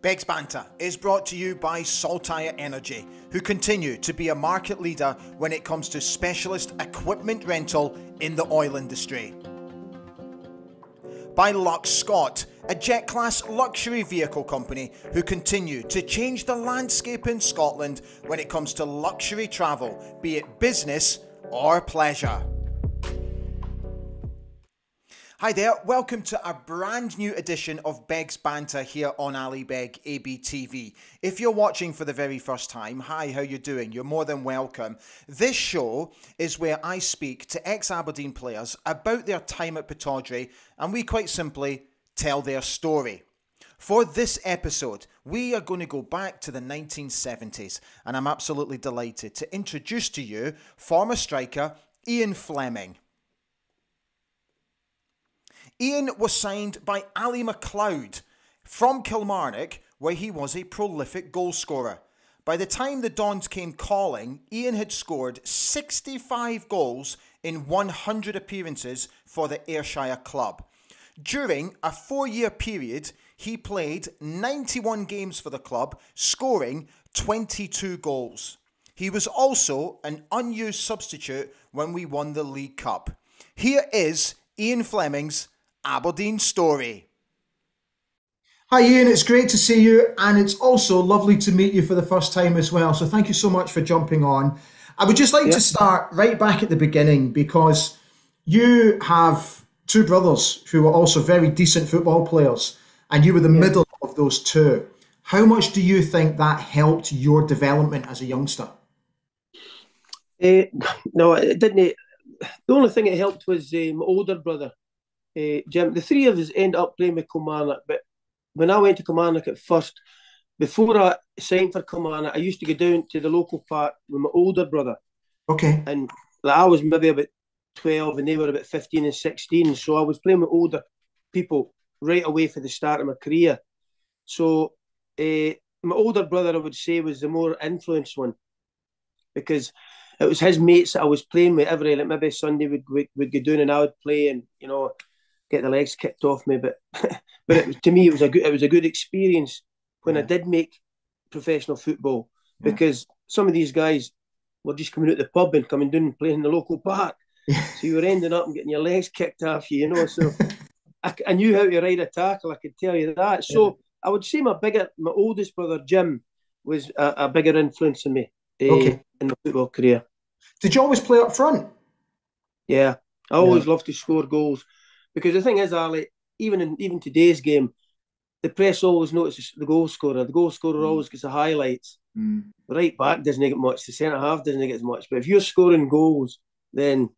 Begg's Banter is brought to you by Saltire Energy, who continue to be a market leader when it comes to specialist equipment rental in the oil industry. By Lux Scott, a jet-class luxury vehicle company who continue to change the landscape in Scotland when it comes to luxury travel, be it business or pleasure. Hi there, welcome to a brand new edition of Begg's Banter here on Ali Begg ABTV. If you're watching for the very first time, hi, how you doing? You're more than welcome. This show is where I speak to ex-Aberdeen players about their time at Pittodrie, and we quite simply tell their story. For this episode, we are going to go back to the 1970s, and I'm absolutely delighted to introduce to you former striker Ian Fleming. Ian was signed by Ali MacLeod from Kilmarnock, where he was a prolific goalscorer. By the time the Dons came calling, Ian had scored 65 goals in 100 appearances for the Ayrshire club. During a 4-year period, he played 91 games for the club, scoring 22 goals. He was also an unused substitute when we won the League Cup. Here is Ian Fleming's Aberdeen story. Hi Ian, it's great to see you, and it's also lovely to meet you for the first time as well, so thank you so much for jumping on. I would just like to start right back at the beginning, because you have two brothers who are also very decent football players, and you were the middle of those two. How much do you think that helped your development as a youngster? No, it didn't. The only thing it helped was my older brother. Jim, the three of us ended up playing with Kilmarnock, but when I went to Kilmarnock at first, before I signed for Kilmarnock, I used to go down to the local park with my older brother. Okay. And I was maybe about 12 and they were about 15 and 16, so I was playing with older people right away for the start of my career. So my older brother, I would say, was the more influenced one, because it was his mates that I was playing with every, like maybe Sunday we'd go down and I would play and, you know, get the legs kicked off me, but to me it was a good experience when I did make professional football, because some of these guys were just coming out the pub and coming down and playing in the local park, so you were ending up and getting your legs kicked off you, you know. So I knew how to ride a tackle, I could tell you that. So I would say my oldest brother Jim was a bigger influence on me in my football career. Did you always play up front? Yeah, I always loved to score goals. Because the thing is, Ali, even in today's game, the press always notices the goal scorer. The goal scorer always gets the highlights. The right back doesn't get much. The centre half doesn't get as much. But if you're scoring goals, then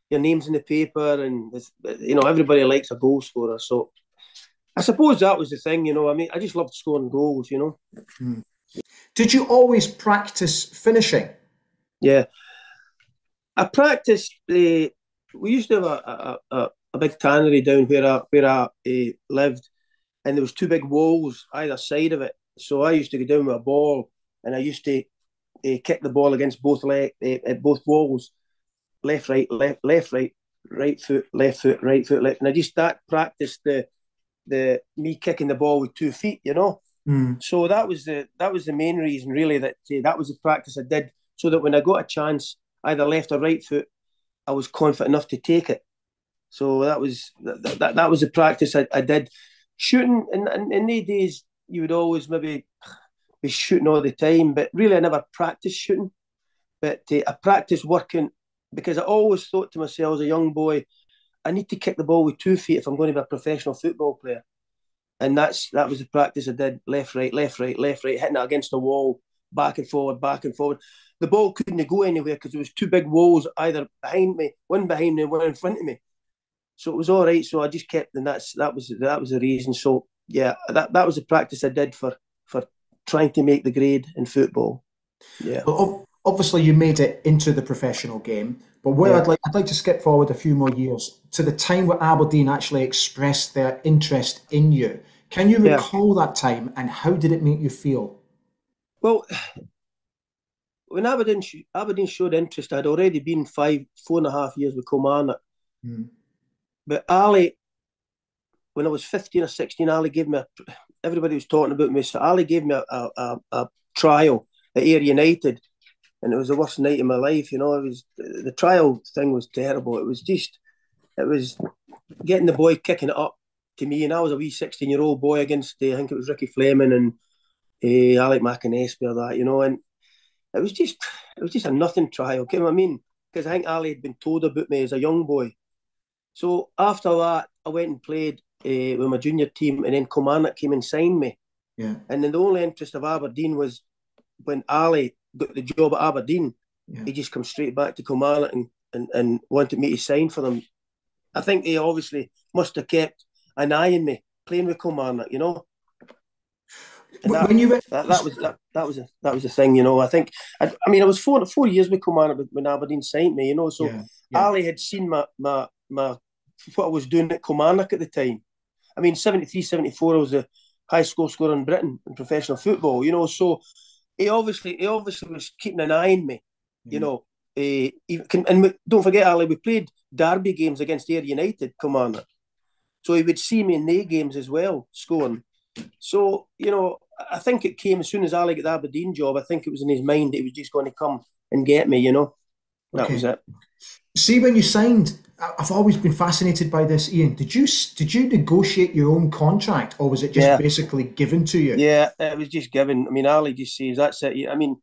your name's in the paper, and you know, everybody likes a goal scorer. So I suppose that was the thing. You know, I mean, I just loved scoring goals. You know. Did you always practice finishing? Yeah, I practiced. We used to have a big tannery down where I lived, and there was two big walls either side of it. So I used to go down with a ball, and I used to kick the ball against both walls, left, right, right foot, left foot, right foot, left. And I just practiced the me kicking the ball with 2 feet, you know. So that was the main reason, really, that was the practice I did, so that when I got a chance, either left or right foot, I was confident enough to take it. So that was the practice I did. Shooting in the days, you would always maybe be shooting all the time, but really I never practiced shooting. But I practiced working, because I always thought to myself as a young boy, I need to kick the ball with 2 feet if I'm going to be a professional football player. And that was the practice I did: left, right, left, right, left, right, hitting it against the wall, back and forward, back and forward. The ball couldn't go anywhere because there was two big walls either behind me, one behind me, one in front of me. So it was all right. So I just kept, and that was the reason. So yeah, that was the practice I did for trying to make the grade in football. Yeah. Well, obviously you made it into the professional game, but where I'd like to skip forward a few more years to the time where Aberdeen actually expressed their interest in you. Can you recall that time, and how did it make you feel? Well, when Aberdeen showed interest, I'd already been 4.5 years with Kilmarnock. But Ali, when I was 15 or 16, Ali gave me everybody was talking about me. So Ali gave me a trial at Ayr United, and it was the worst night of my life. You know, it was the trial thing was terrible. It was getting the boy kicking it up to me, and I was a wee 16-year-old boy against I think it was Ricky Fleming and Alec McInnesby or that, you know, and it was just a nothing trial. You know what I mean? Because I think Ali had been told about me as a young boy. So after that, I went and played with my junior team, and then Kilmarnock came and signed me. Yeah. And then the only interest of Aberdeen was when Ali got the job at Aberdeen. Yeah. He just come straight back to Kilmarnock and wanted me to sign for them. I think he obviously must have kept an eye on me playing with Kilmarnock, you know. And that was the thing, you know. I think I was 4 years with Kilmarnock when Aberdeen signed me, you know. So Ali had seen my what I was doing at Kilmarnock at the time. I mean, 73, 74, I was the highest goal scorer in Britain in professional football, you know. So he obviously was keeping an eye on me, you know. And don't forget, Ali, we played derby games against Ayr United, Kilmarnock. So he would see me in their games as well, scoring. So, you know, I think it came as soon as Ali got the Aberdeen job. I think it was in his mind that he was just going to come and get me, you know. That was it. See, when you signed, I've always been fascinated by this, Ian. Did you negotiate your own contract, or was it just basically given to you? Yeah, it was just given. I mean, Ali just says, that's it. I mean,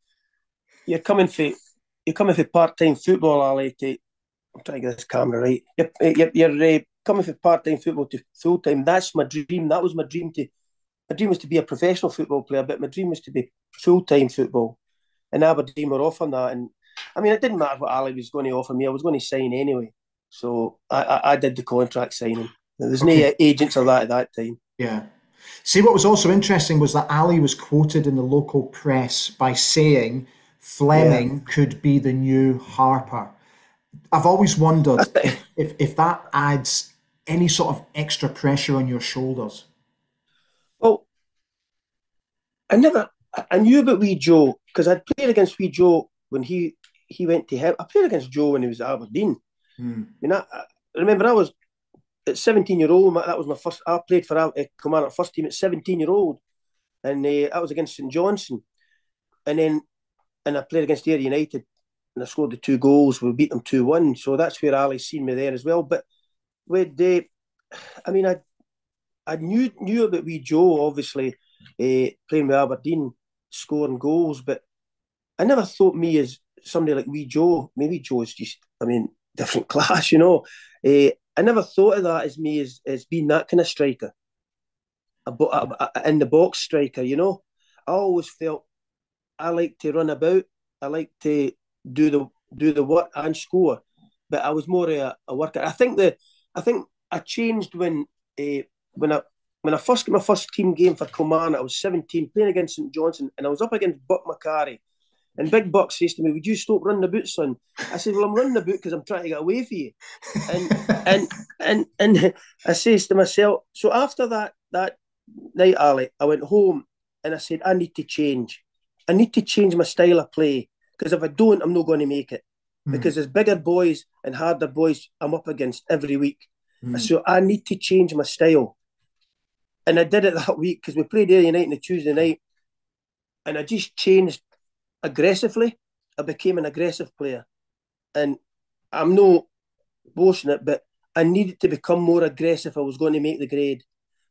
you're coming for part-time football, Ali. I'm trying to get this camera right. You're coming for part-time football to full-time. That's my dream. That was my dream. My dream was to be a professional football player, but my dream was to be full-time football. And Aberdeen were offering that. And I mean, it didn't matter what Ali was going to offer me. I was going to sign anyway. So I did the contract signing. There was no agents or that at that time. Yeah. See, what was also interesting was that Ali was quoted in the local press by saying Fleming could be the new Harper. I've always wondered if that adds any sort of extra pressure on your shoulders. Well, I knew about wee Joe because I'd played against wee Joe when he went to him. I played against Joe when he was at Aberdeen. I mean, I remember I was at 17-year-old. That was my first. I played for Kilmarnock first team at 17-year-old, and I was against St Johnstone, and I played against Ayr United, and I scored the 2 goals. We beat them 2-1. So that's where Ali's seen me there as well. But with I mean, I knew about wee Joe, obviously, playing with Aberdeen, scoring goals, but I never thought me as somebody like wee Joe. Maybe Joe's just, I mean, different class, you know. I never thought of that as me as being that kind of striker, in the box striker, you know. I always felt I like to run about. I like to do the work and score, but I was more a worker. I think I changed when I first got my first team game for Kilmarnock. I was 17, playing against St Johnstone, and I was up against Buck McCarry. And Big Buck says to me, "Would you stop running about, son?" I said, "Well, I'm running about because I'm trying to get away from you." And I says to myself, so after that night, Ali, I went home and I said, I need to change. I need to change my style of play, because if I don't, I'm not going to make it. Because there's bigger boys and harder boys I'm up against every week. So I need to change my style. And I did it that week because we played Ayr United on a Tuesday night, and I just changed aggressively. I became an aggressive player, and I'm not boasting it, but I needed to become more aggressive if I was going to make the grade,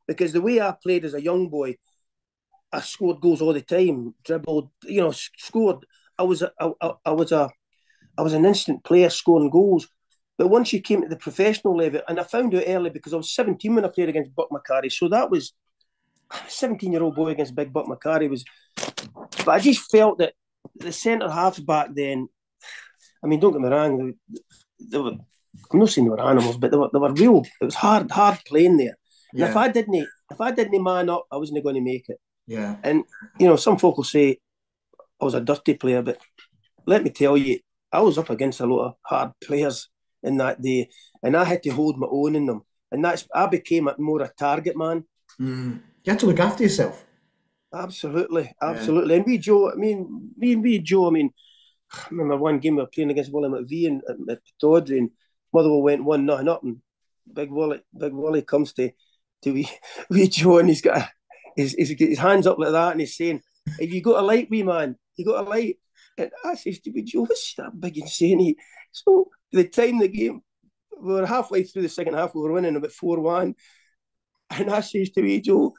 because the way I played as a young boy, I scored goals all the time, dribbled, you know, scored. I was an instant player scoring goals. But once you came to the professional level, and I found out early because I was 17 when I played against Buck McCarry, so that was a 17-year-old boy against Big Buck McCarry was. But I just felt that the centre halves back then, I mean, don't get me wrong, they were, I'm not saying they were animals, but they were real. It was hard playing there. And if I didn't man up, I wasn't going to make it. Yeah. And you know, some folk will say I was a dirty player, but let me tell you, I was up against a lot of hard players in that day, and I had to hold my own in them. And I became more a target man. You had to look after yourself. Absolutely. And me and Joe, I mean, I remember one game we were playing against William McVie at Tawdry, and Motherwell went 1-0 up, and Big Wally comes to wee Joe, and he's got he's got his hands up like that, and he's saying, "Have you got a light, wee man? You got a light?" And I says to me, "Joe, what's that big insane?" So the time the game, we were halfway through the second half, we were winning about 4-1. And I says to me, "Joe,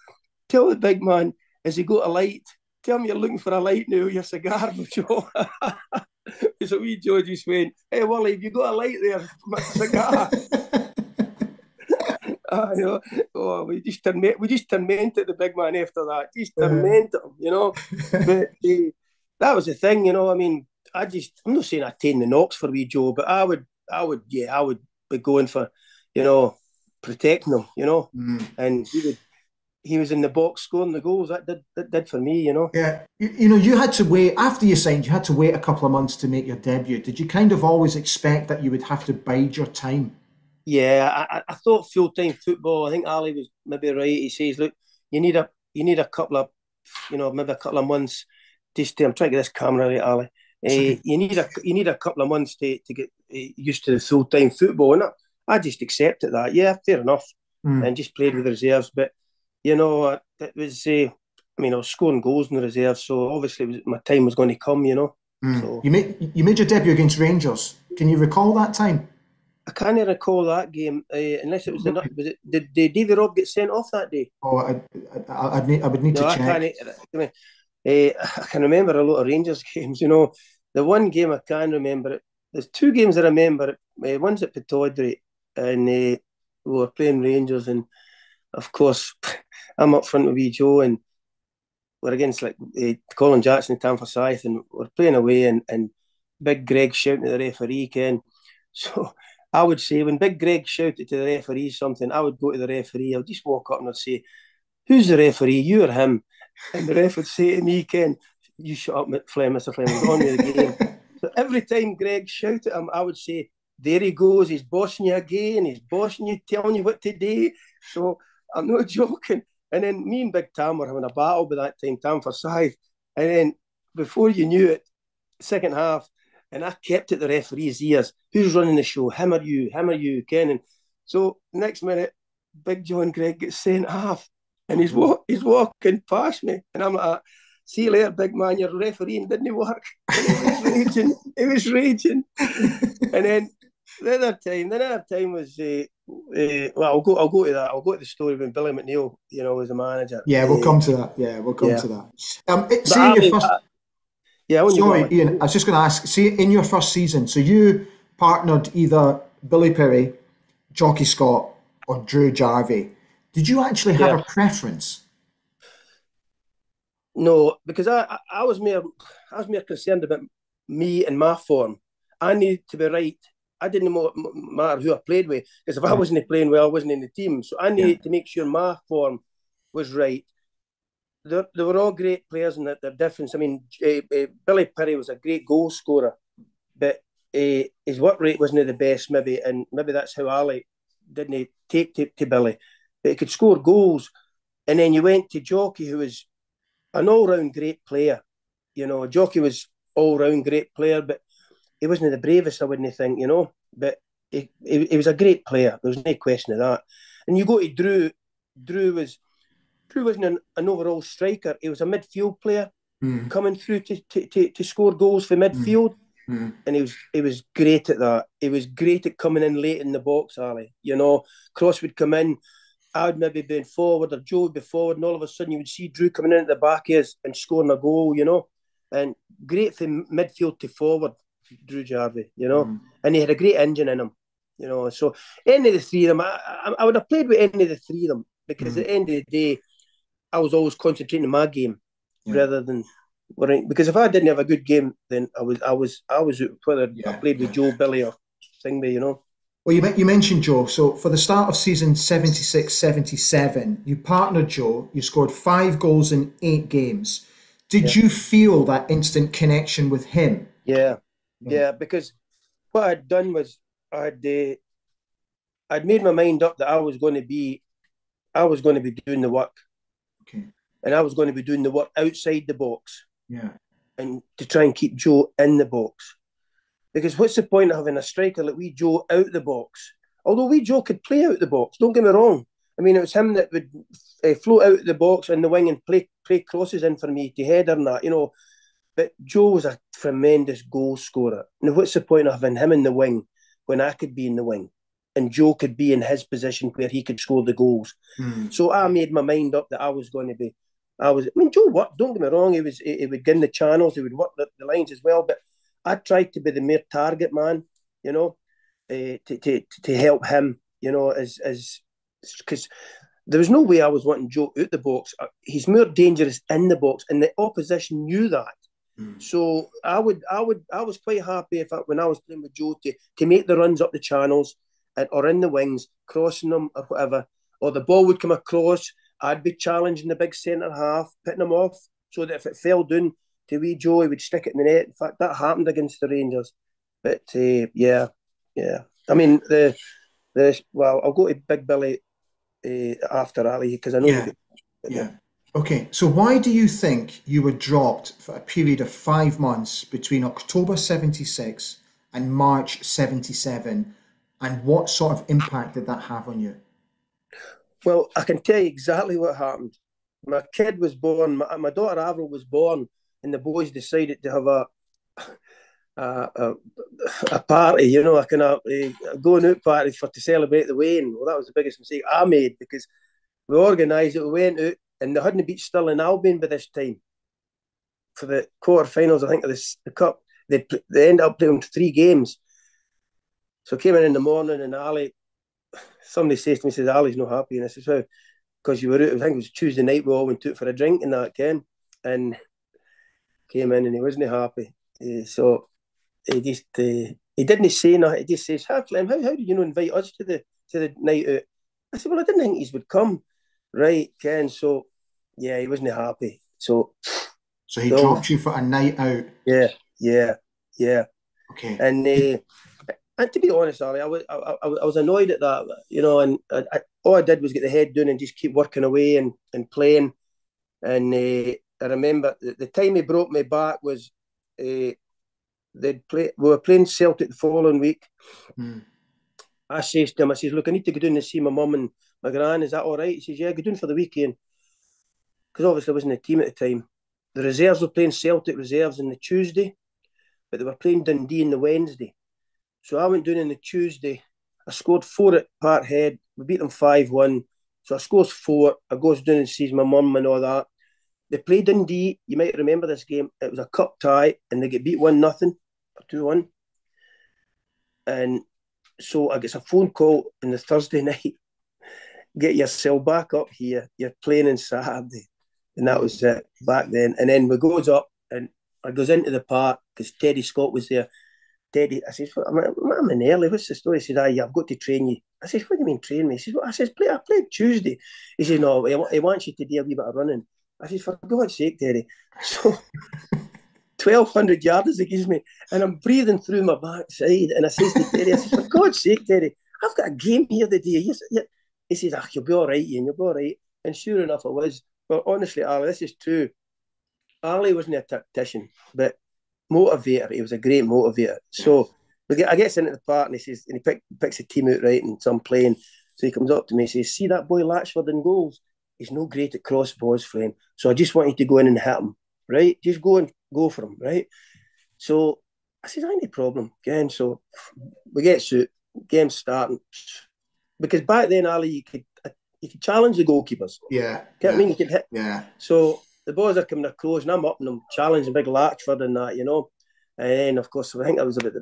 tell the big man, has he got a light? Tell me you're looking for a light now, your cigar, Joe." So wee Joe just went, "Hey, Wally, have you got a light there for my cigar?" You know, oh, we just tormented the big man after that. Just tormented him, you know. But that was the thing, you know. I mean, I'm not saying I taken the knocks for wee Joe, but I would be going for, you know, protecting him, you know. And he was in the box scoring the goals. That did for me, you know. Yeah, you know, you had to wait after you signed. You had to wait a couple of months to make your debut. Did you kind of always expect that you would have to bide your time? Yeah, I thought full time football. I think Ali was maybe right. He says, "Look, you need a couple of, you know, maybe a couple of months. Just I'm trying to get this camera right, Ali. You need a couple of months to get used to the full time football." And I just accepted that. Yeah, fair enough, and just played with the reserves. But you know, it was. I mean, I was scoring goals in the reserves, so obviously my time was going to come. You know. So you made your debut against Rangers. Can you recall that time? I can't recall that game unless it was did Davy Robb get sent off that day? Oh, I would need to check. I can remember a lot of Rangers games. You know, the one game I can remember. There's two games I remember. One's at Pittodrie, and we were playing Rangers, and of course, I'm up front with wee Joe, and we're against like Colin Jackson and Tam Forsyth, and we're playing away, and Big Greg shouting at the referee, Ken. So I would say when Big Greg shouted to the referee something, I would go to the referee. I'll just walk up and I'd say, "Who's the referee? You or him?" And the ref would say to me, "Ken, you shut up, Mr. Fleming, go on with the game." So every time Greg shouted at him, I would say, "There he goes, he's bossing you again, he's bossing you, telling you what to do." So I'm not joking. And then me and Big Tam were having a battle by that time, Tam Forsyth. And then before you knew it, second half, and I kept at the referee's ears, "Who's running the show? Him or you? Him or you, Ken?" And so next minute, Big John Greg gets sent half, and he's walking past me, and I'm like, "See you later, big man. Your refereeing didn't work." And he was raging. He was raging. And then the other time was well, I'll go to that. I'll go to the story when Billy McNeil, you know, was the manager. Yeah, we'll come to that. Yeah, we'll come to that. Sorry, Ian, I was just going to ask, see, in your first season, so you partnered either Billy Perry, Jockey Scott, or Drew Jarvie. Did you actually have a preference? No, because I was more concerned about me and my form. I needed to be right. I didn't matter who I played with, because if I wasn't playing well, I wasn't in the team. So I needed to make sure my form was right. They were all great players in their difference. I mean, Billy Perry was a great goal scorer, but his work rate wasn't the best, maybe, and maybe that's how Ali didn't take to Billy. But he could score goals. And then you went to Jockey, who was an all-round great player. You know, Jockey was all-round great player, but he wasn't the bravest, I wouldn't think, you know. But he was a great player. There was no question of that. And you go to Drew. Drew wasn't an overall striker. He was a midfield player coming through to score goals for midfield. And he was great at that. He was great at coming in late in the box, Ali. You know, cross would come in, I would maybe be forward, or Joe would be forward, and all of a sudden you would see Drew coming in at the back of us and scoring a goal, you know. And great from midfield to forward, Drew Jarvie, you know. And he had a great engine in him, you know. So any of the three of them, I would have played with any of the three of them, because at the end of the day, I was always concentrating on my game rather than because if I didn't have a good game, then I was whether I played with Joe, Billy, or Singby, you know. Well, you mentioned Joe. So for the start of season 76-77, you partnered Joe. You scored 5 goals in 8 games. Did you feel that instant connection with him? Yeah, because what I'd done was I'd made my mind up that I was going to be doing the work. Okay. And I was going to be doing the work outside the box. Yeah. And to try and keep Joe in the box. Because what's the point of having a striker like wee Joe out the box? Although wee Joe could play out the box, don't get me wrong. I mean, it was him that would float out of the box in the wing and play crosses in for me to header and that, you know. But Joe was a tremendous goal scorer. Now, what's the point of having him in the wing when I could be in the wing and Joe could be in his position where he could score the goals? So I made my mind up that I was going to be. I mean, Joe worked. Don't get me wrong. He would get in the channels. He would work the lines as well. But I tried to be the mere target man, you know, to help him, you know, as because there was no way I was wanting Joe out the box. He's more dangerous in the box, and the opposition knew that. So I was quite happy when I was playing with Joe to make the runs up the channels or in the wings, crossing them or whatever, or the ball would come across. I'd be challenging the big centre half, pitting him off, so that if it fell down to wee Joe, he would stick it in the net. In fact, that happened against the Rangers. But yeah. I mean well, I'll go to Big Billy after Ali because I know. Yeah. Okay, so why do you think you were dropped for a period of 5 months between October 76 and March 77, and what sort of impact did that have on you? Well, I can tell you exactly what happened. My kid was born, my daughter Avril was born, and the boys decided to have a party, you know, a going out party to celebrate the wedding. Well, that was the biggest mistake I made because we organised it, we went out, and they hadn't beat Stirling Albion by this time for the quarterfinals, I think, of the cup. They ended up playing 3 games. So I came in the morning, and Ali, somebody says to me, says, Ali's not happy. And I says, well, because you were out, I think it was Tuesday night, we all went out for a drink and that, Ken. And came in and he wasn't happy. So he just, he didn't say nothing. He just says, Flem, how did you invite us to the night out? I said, well, I didn't think he would come. Right, Ken. So, yeah, he wasn't happy. So he dropped you for a night out? Yeah. Okay. And to be honest, Ali, I was annoyed at that, you know, and all I did was get the head down and just keep working away and playing. And I remember the time he broke my back was we were playing Celtic the following week. I says to him, I says, look, I need to go down and see my mum and my gran. Is that all right? He says, yeah, go down for the weekend. Because obviously I wasn't in the team at the time. The reserves were playing Celtic reserves on the Tuesday, but they were playing Dundee on the Wednesday. So I went down on the Tuesday. I scored 4 at Parkhead. We beat them 5-1. So I scores 4. I goes down and sees my mum and all that. They played Dundee. You might remember this game. It was a cup tie, and they get beat 1-0 or 2-1. And so I get a phone call on the Thursday night. Get yourself back up here. You're playing on Saturday. And that was it back then. And then we goes up, and I goes into the park because Teddy Scott was there. Teddy, I says, I'm in early. What's the story? He says, I've got to train you. I says, what do you mean train me? He says, well, I played Tuesday. He says, no, he wants you to do a wee bit of running. I says, for God's sake, Teddy. So 1,200 yards he gives me, and I'm breathing through my backside. And I says to Teddy, I says, for God's sake, Teddy, I've got a game here today. He says, you'll be all right, Ian, you'll be all right. And sure enough, I was. But honestly, Ali, this is true. Ali wasn't a tactician, but motivator. He was a great motivator. So I gets into the park and he says, and he picks a team out right, and so I'm playing. So he comes up to me and says, see that boy Latchford in goals? He's no great at cross balls, Flame. So I just want you to go in and hit him, right? Just go for him, right? So I said, I ain't no problem. Again, so we get suit, game starting. Because back then, Ali, you could challenge the goalkeepers. Yeah. I mean, you could hit. Yeah. So the boys are coming across, and I'm up and I'm challenging big Latchford and that, you know. And then, of course, I think that was about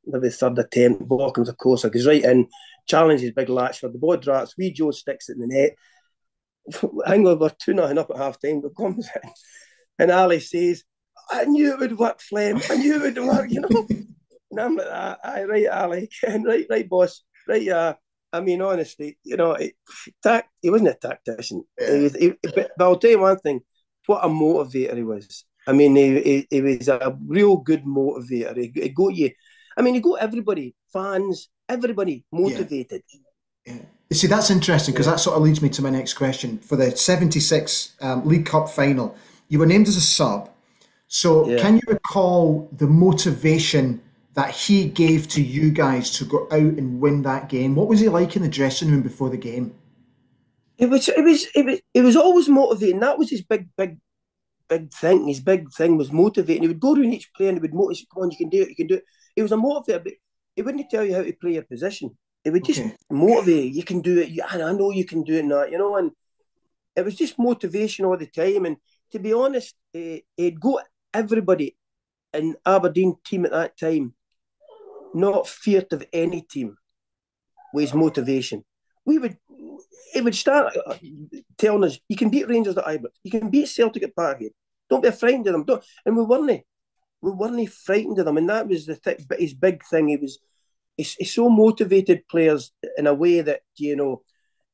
the third attempt. The ball comes across, I goes right in, challenges big Latchford. The ball drops, wee Joe sticks it in the net. I think we were 2-0 up at half time, but comes in. And Ali says, I knew it would work, Flem. I knew it would work, you know. And I'm like, aye, right, Ali. right, boss. Right, yeah. I mean, honestly, you know, he wasn't a tactician. Yeah. But I'll tell you one thing, what a motivator he was. I mean, he was a real good motivator. He got you. I mean, he got everybody, fans, everybody motivated. Yeah. You see, that's interesting because that sort of leads me to my next question. For the 76 League Cup final, you were named as a sub. So can you recall the motivation that he gave to you guys to go out and win that game? What was he like in the dressing room before the game? It was always motivating. That was his big thing. His big thing was motivating. He would go around each player and he would motivate, come on, you can do it, you can do it. He was a motivator, but he wouldn't tell you how to play your position. He would just Okay. motivate you. You can do it. I know you can do it now, and it was just motivation all the time. And to be honest, he'd go everybody in Aberdeen team at that time, not feared of any team, with his motivation. We would He would start telling us, you can beat Rangers at Ibrox, you can beat Celtic at Parkhead. Don't be frightened of them. Don't. And we weren't frightened of them, and that was his big thing. He so motivated players in a way that you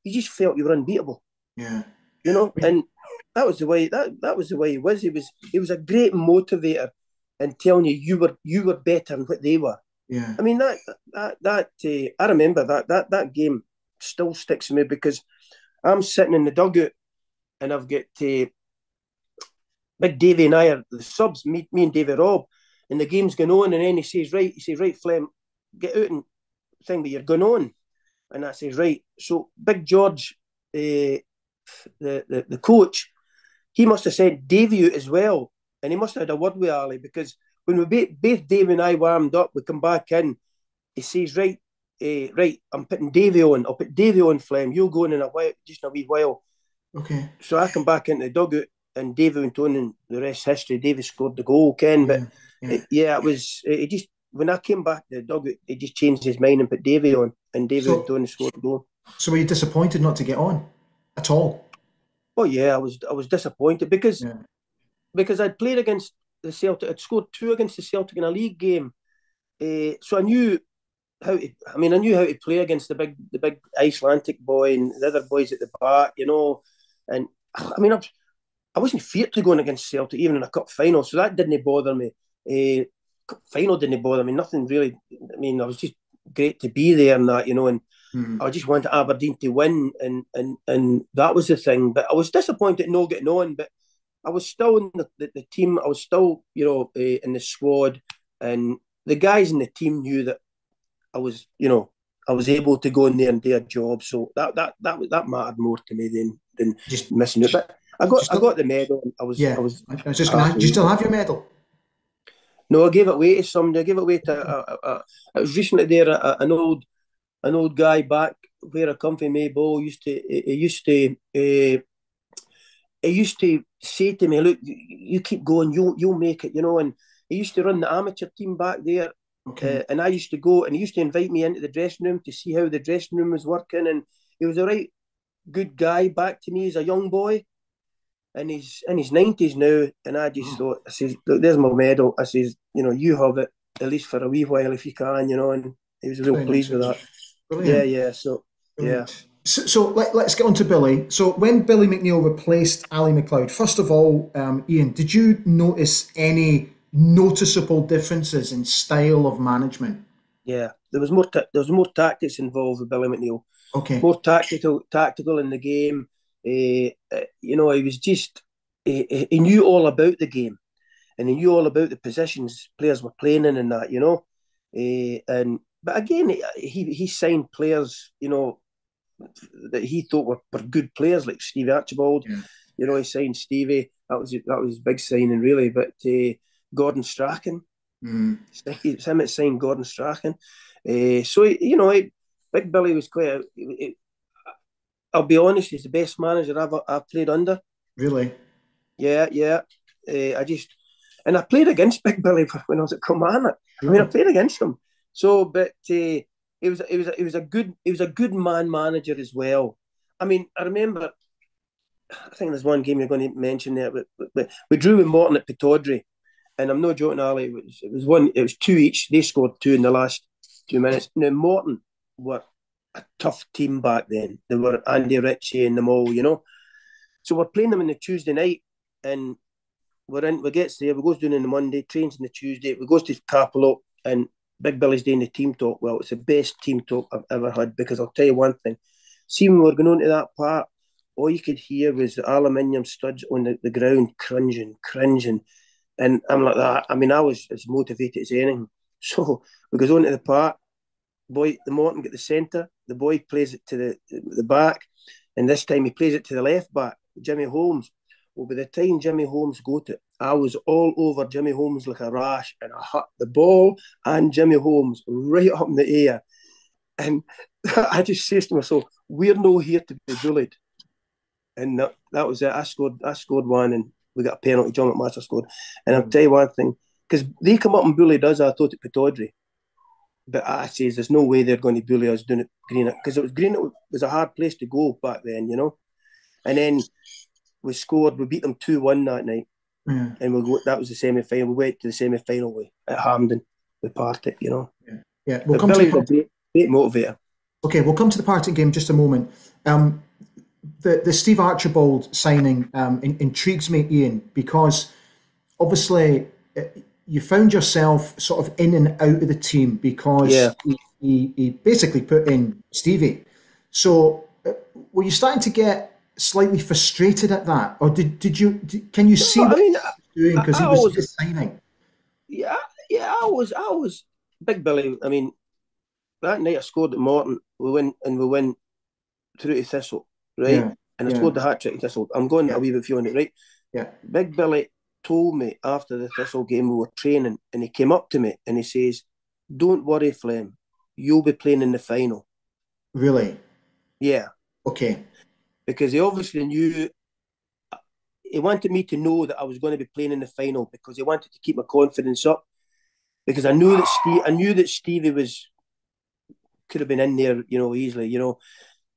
just felt you were unbeatable. Yeah. And that was the way that was the way he was. He was a great motivator, and telling you were better than what they were. Yeah. I mean I remember that game still sticks with me because I'm sitting in the dugout and I've got Big Davy and I are the subs, me and Davy Robb, and the game's going on, and then he says, right, Flem, get out and thing, but you're going on. And I says, right. So Big George, the coach, he must have sent Davy out as well. And he must have had a word with Ali, because when both Davy and I warmed up, we come back in, he says, right, I'm putting Davy on. I'll put Davy on, Flem. You'll go in a while, just in a wee while. Okay. So I come back into the dugout, and Davy went on, and the rest history. Davy scored the goal, Ken. But Yeah. it was it just when I came back to the dugout, he just changed his mind and put Davy on, and Davy went on and scored the goal. So were you disappointed not to get on at all? Oh yeah, I was disappointed because Yeah. I'd played against the Celtic. I'd scored two against the Celtic in a league game, so I knew I knew how to play against the big Icelandic boy and the other boys at the back, And I wasn't feared to going against Celtic even in a cup final, so that didn't bother me. Cup final didn't bother me. Nothing really. I was just great to be there and that, And I just wanted Aberdeen to win, and that was the thing. But I was disappointed not getting on. But I was still in the team. I was still, in the squad, and the guys in the team knew that I was, I was able to go in there and do a job. So that mattered more to me than Just, missing it. But I got just I got the medal. I was yeah. I was I was just going to ask, do you still have your medal? No, I gave it away to somebody. I gave it away to I was recently there. An old guy back where I come from, Mayball, he used to say to me, "Look, you keep going, you'll make it," And he used to run the amateur team back there, Okay. and I used to go, and he used to invite me into the dressing room to see how the dressing room was working, and he was a right good guy back to me as a young boy, and he's in his 90s now, and I just thought, I says, "Look, there's my medal." I says, you have it at least for a wee while if you can, and he was real Very nice pleased of with you. that. Yeah, Brilliant. yeah. So yeah. Brilliant. So let's get on to Billy. So when Billy McNeill replaced Ali McLeod, first of all, Ian, did you notice any noticeable differences in style of management? Yeah, there was more tactics involved with Billy McNeill. Okay. More tactical in the game. He was just he knew all about the game, and he knew all about the positions players were playing in and that. And but again, he signed players, that he thought were good players like Stevie Archibald. Yeah. He signed Stevie. That was his big signing really. But Gordon Strachan, Mm. it's him that signed Gordon Strachan. So Big Billy was I'll be honest, he's the best manager I've played under. Really? Yeah, yeah. I played against Big Billy when I was at Kilmarnock. I Really? played against him. So, but he was a good man manager as well. I remember. I think there's one game you're going to mention there, but we drew with Morton at Pittodrie, and I'm not joking, Ali. It was two each. They scored two in the last 2 minutes. Now Morton were a tough team back then. They were Andy Ritchie and them all. So we're playing them on the Tuesday night, and we gets there, we goes down on the Monday, trains on the Tuesday, we goes to Capello, and Big Billy's doing the team talk. Well, it's the best team talk I've ever had, because I'll tell you one thing. See, when we were going on to that part, all you could hear was the aluminium studs on the ground cringing. And I'm like that. I was as motivated as anything. So we goes on to the part. The Morton get the centre. The boy plays it to the back. And this time he plays it to the left back, Jimmy Holmes. Well, by the time Jimmy Holmes got it, I was all over Jimmy Holmes like a rash, and I hit the ball and Jimmy Holmes right up in the air. And I just says to myself, we're no here to be bullied. And that was it. I scored one, and we got a penalty. John McMaster scored. And I'll tell you one thing, because they come up and bullied us, I thought at Pittodrie. But I says there's no way they're going to bully us doing it Greenock, because it was Greenock was a hard place to go back then, you know. And then we scored. We beat them 2-1 that night, and that was the semi-final. We went to the semi-final at Hampden with Partick, you know. Yeah. We'll come Billy was a great motivator. Okay, we'll come to the Partick game in just a moment. The Steve Archibald signing intrigues me, Ian, because obviously you found yourself sort of in and out of the team because he basically put in Stevie. So were you starting to get slightly frustrated at that, or can you see what he was doing because he was just signing? Yeah, I was Big Billy. I mean, that night I scored at Morton. We win through to Thistle, right? Yeah, and I scored the hat trick at Thistle. I'm going a wee bit feeling it, right? Yeah. Big Billy told me after the Thistle game we were training, and he came up to me and he says, "Don't worry, Flem, you'll be playing in the final." Really? Yeah. Okay. Because he obviously knew. He wanted me to know that I was going to be playing in the final because he wanted to keep my confidence up. Because I knew that Stevie could have been in there, you know, easily, you know.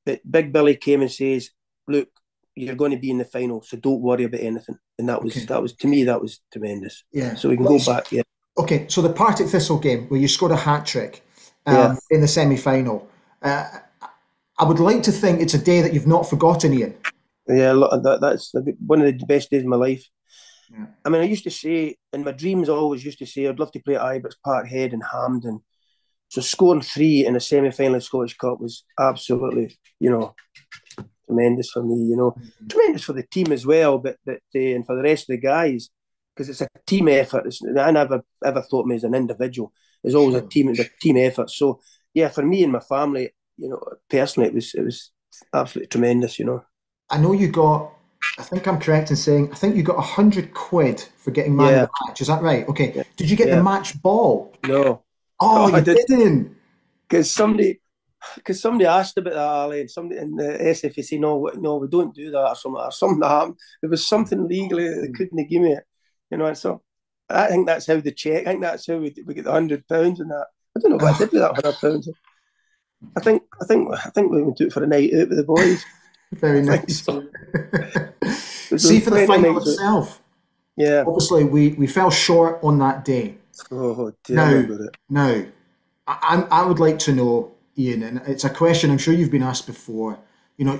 But Big Billy came and says, "Look, you're going to be in the final, so don't worry about anything." And that was to me, that was tremendous. Yeah. So we can go back. Yeah. Okay. So the Partick Thistle game where you scored a hat trick in the semi-final. I would like to think it's a day that you've not forgotten, Ian. Yeah, that's one of the best days of my life. Yeah. I mean, I used to say, in my dreams, I always used to say I'd love to play at Ibrox, Parkhead and Hampden. So scoring 3 in a semi-final of Scottish Cup was absolutely, you know, tremendous for me, you know. Tremendous for the team as well, but and for the rest of the guys, because it's a team effort. I never ever thought of me as an individual. It's always a team effort. So, yeah, for me and my family, you know, personally, it was absolutely tremendous, you know. I know you got, I think I'm correct in saying, I think you got £100 for getting man of the match. Is that right? Okay. Yeah. Did you get the match ball? No. Oh, you didn't? Because somebody asked about that, Ali, and somebody in the SFAC, no, we don't do that, or something happened. There was something legally that they couldn't give me it, you know. And so I think that's how they check. I think that's how we get the £100 and that. I don't know what I did with that £100. I think we went out for a night out with the boys. Very nice. See, for the final itself, yeah. Obviously, we fell short on that day. Oh, dear. Now, I would like to know, Ian, and it's a question I'm sure you've been asked before. You know,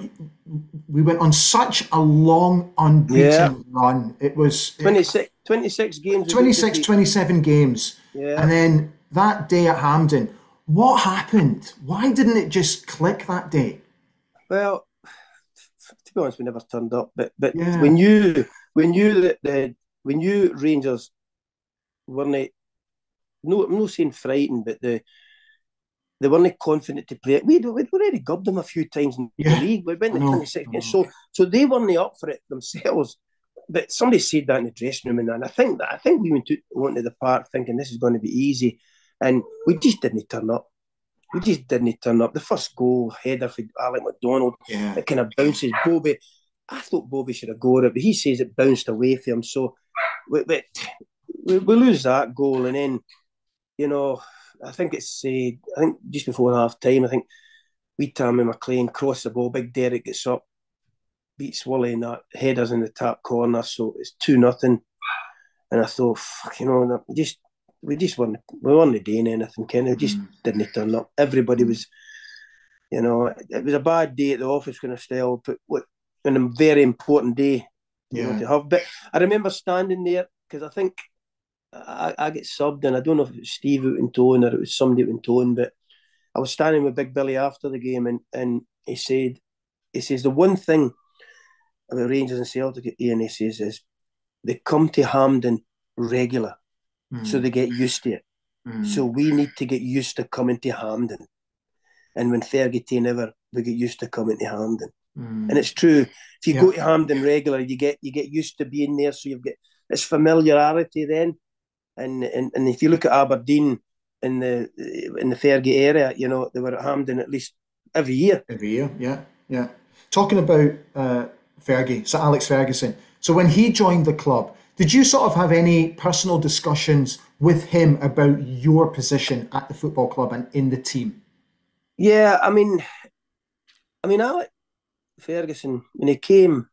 we went on such a long, unbeaten run. It was 26 games. 27 games. Yeah. And then that day at Hampden, what happened? Why didn't it just click that day? Well, to be honest, we never turned up. But when you Rangers weren't, no, I'm not saying frightened, but they weren't confident to play it. We'd already gubbed them a few times in the league. We went to 26 games, so they weren't up for it themselves. But somebody said that in the dressing room, and I think we went to the park thinking this is going to be easy, and we just didn't turn up. The first goal, header for Alec McDonald, it kind of bounces. Bobby, I thought Bobby should have got it, but he says it bounced away from him. So we lose that goal, and then, you know, I think just before half time, I think Tammy McLean crossed the ball. Big Derek gets up, beats Wally, and that headers in the top corner. So it's 2-0, and I thought, fuck, you know, we weren't doing anything, Ken. We just didn't turn up. Everybody was, you know, it was a bad day at the office kind of style, but on a very important day, you know, to have. But I remember standing there because I think I get subbed, and I don't know if it was Steve out in tone or it was somebody out in tone, but I was standing with Big Billy after the game, and he says the one thing about Rangers and Celtic, Ian, he says, is they come to Hampden regular. So they get used to it. So we need to get used to coming to Hampden. And when Fergie take over, we get used to coming to Hampden. And it's true. If you go to Hampden regular, you get used to being there, so you've got this familiarity then. And if you look at Aberdeen in the Fergie area, you know, they were at Hampden at least every year. Every year, yeah. Talking about Fergie, Sir Alex Ferguson. So when he joined the club, did you sort of have any personal discussions with him about your position at the football club and in the team? Yeah, I mean, Alex Ferguson, when he came,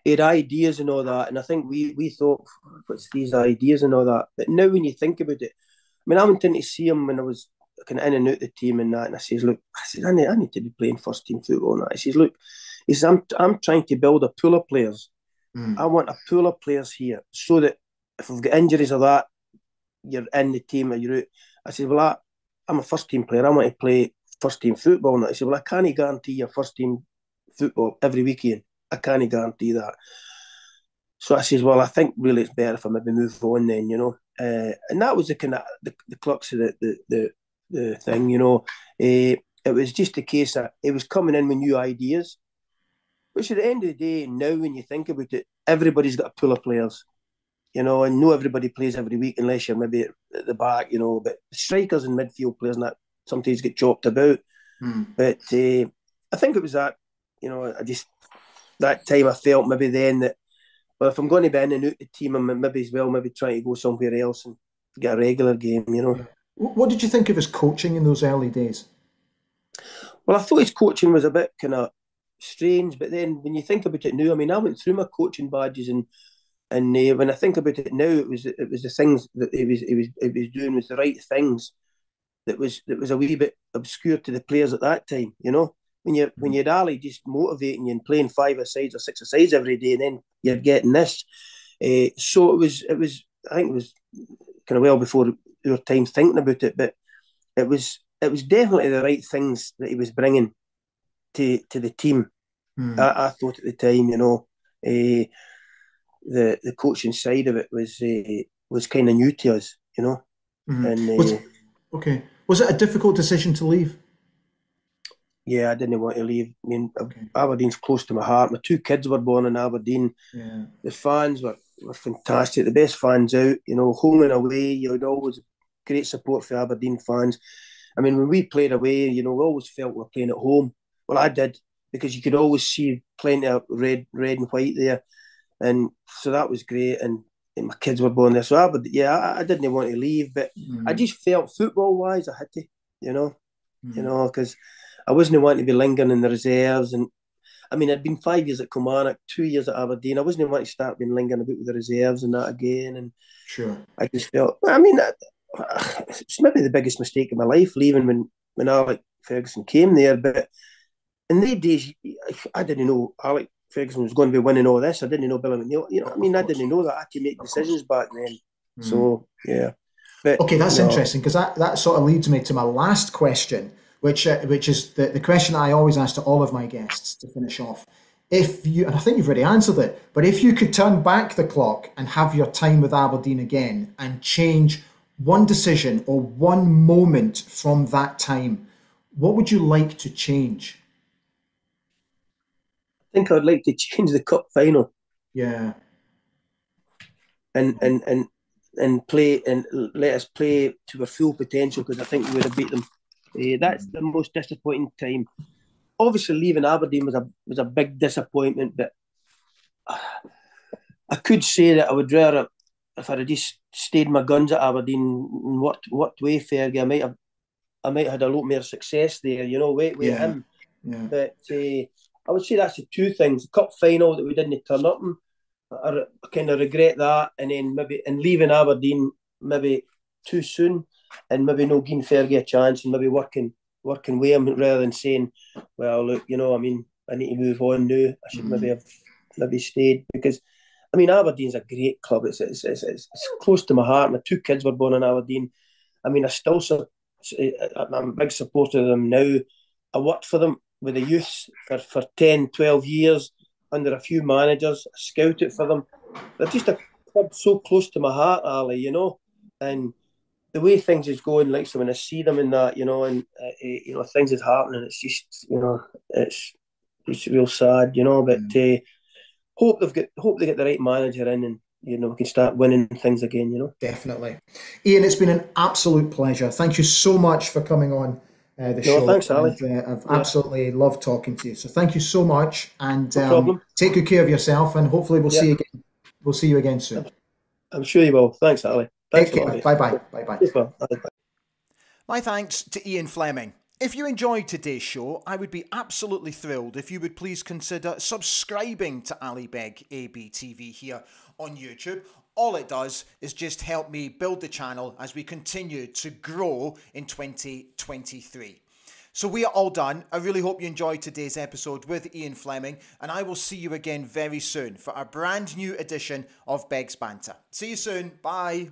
he had ideas and all that, and I think we thought, what's these ideas and all that? But now when you think about it, I mean, I went in to see him when I was kind of in and out the team and that, and I says, look, I need to be playing first team football and that. He says, look, he says, I'm trying to build a pool of players. I want a pool of players here so that if we've got injuries or that, you're in the team or you're out. I said, well, I'm a first team player. I want to play first team football. And I said, well, I can't guarantee you first team football every weekend. I can't guarantee that. So I says, well, I think really it's better if I maybe move on then, you know. And that was the kind of the crux of the thing, you know. It was just a case that it was coming in with new ideas, which at the end of the day, now when you think about it, everybody's got a pool of players, you know, and no everybody plays every week unless you're maybe at the back, you know. But strikers and midfield players and that sometimes get chopped about. But I think it was that, you know, that time I felt maybe then that, well, if I'm going to be in and out the team, I'm maybe as well maybe trying to go somewhere else and get a regular game, you know. What did you think of his coaching in those early days? Well, I thought his coaching was a bit kind of strange, but then when you think about it now, I mean, I went through my coaching badges, and when I think about it now, it was the things that he was doing was the right things that was a wee bit obscure to the players at that time, you know. When you're Ali just motivating you and playing 5-a-sides or 6-a-sides every day, and then you're getting this. So it was I think it was kind of well before your time thinking about it, but it was definitely the right things that he was bringing to the team. I thought at the time, you know, the coaching side of it was kind of new to us, you know. And was it a difficult decision to leave? Yeah, I didn't want to leave. I mean, Aberdeen's close to my heart. My two kids were born in Aberdeen. Yeah. The fans were fantastic. The best fans out, you know, home and away. You had always great support for Aberdeen fans. I mean, when we played away, you know, we always felt we were playing at home. Well, I did, because you could always see plenty of red and white there. And so that was great. And my kids were born there. So I didn't want to leave, but I just felt football-wise I had to, you know, because I wasn't wanting to be lingering in the reserves. And I mean, I'd been 5 years at Kilmarnock, 2 years at Aberdeen. I wasn't wanting to start being lingering about with the reserves and that again. And sure, I just felt, I mean, it's maybe the biggest mistake of my life, leaving when Alex Ferguson came there. But in the days, I didn't know Alex Ferguson was going to be winning all this. I didn't know Billy McNeil. You know, I mean, I didn't know that. I had to make decisions back then. So, yeah. But, okay, that's interesting, because that sort of leads me to my last question, which is the question I always ask to all of my guests to finish off. If you, and I think you've already answered it, but if you could turn back the clock and have your time with Aberdeen again and change one decision or one moment from that time, what would you like to change? I think I'd like to change the cup final. Yeah. And play and let us play to our full potential, because I think we would have beat them. That's the most disappointing time. Obviously, leaving Aberdeen was a big disappointment, but I could say that I would rather, if I'd just stayed my guns at Aberdeen and worked way Fergie, I might have had a lot more success there, you know, with him. Yeah. But I would say that's the two things: the cup final that we didn't turn up in. I kind of regret that, and then maybe leaving Aberdeen maybe too soon, and maybe not giving Fergie a chance, and maybe working with him rather than saying, well, look, you know, I mean, I need to move on now. I should maybe have stayed, because I mean, Aberdeen's a great club. It's close to my heart. My two kids were born in Aberdeen. I mean, I'm a big supporter of them now. I worked for them with the youth for 10, 12 years under a few managers. I scouted for them. They're just a club so close to my heart, Ali, you know. And the way things is going, like, so when I see them in that, you know, and you know, things is happening, it's just, you know, it's it's real sad, But hope they get the right manager in, and we can start winning things again. Definitely. Ian, it's been an absolute pleasure. Thank you so much for coming on the No, show. thanks, Ali. And I've Yeah, absolutely loved talking to you. So thank you so much. And no problem. take good care of yourself. And hopefully we'll Yeah, see you again. We'll see you again soon. I'm sure you will. Thanks, Ali. Take Thanks a care. lot, mate. Bye bye. Bye bye. Super. My thanks to Ian Fleming. If you enjoyed today's show, I would be absolutely thrilled if you would please consider subscribing to Ali Begg ABTV here on YouTube. All it does is just help me build the channel as we continue to grow in 2023. So we are all done. I really hope you enjoyed today's episode with Ian Fleming, and I will see you again very soon for a brand new edition of Begg's Banter. See you soon. Bye.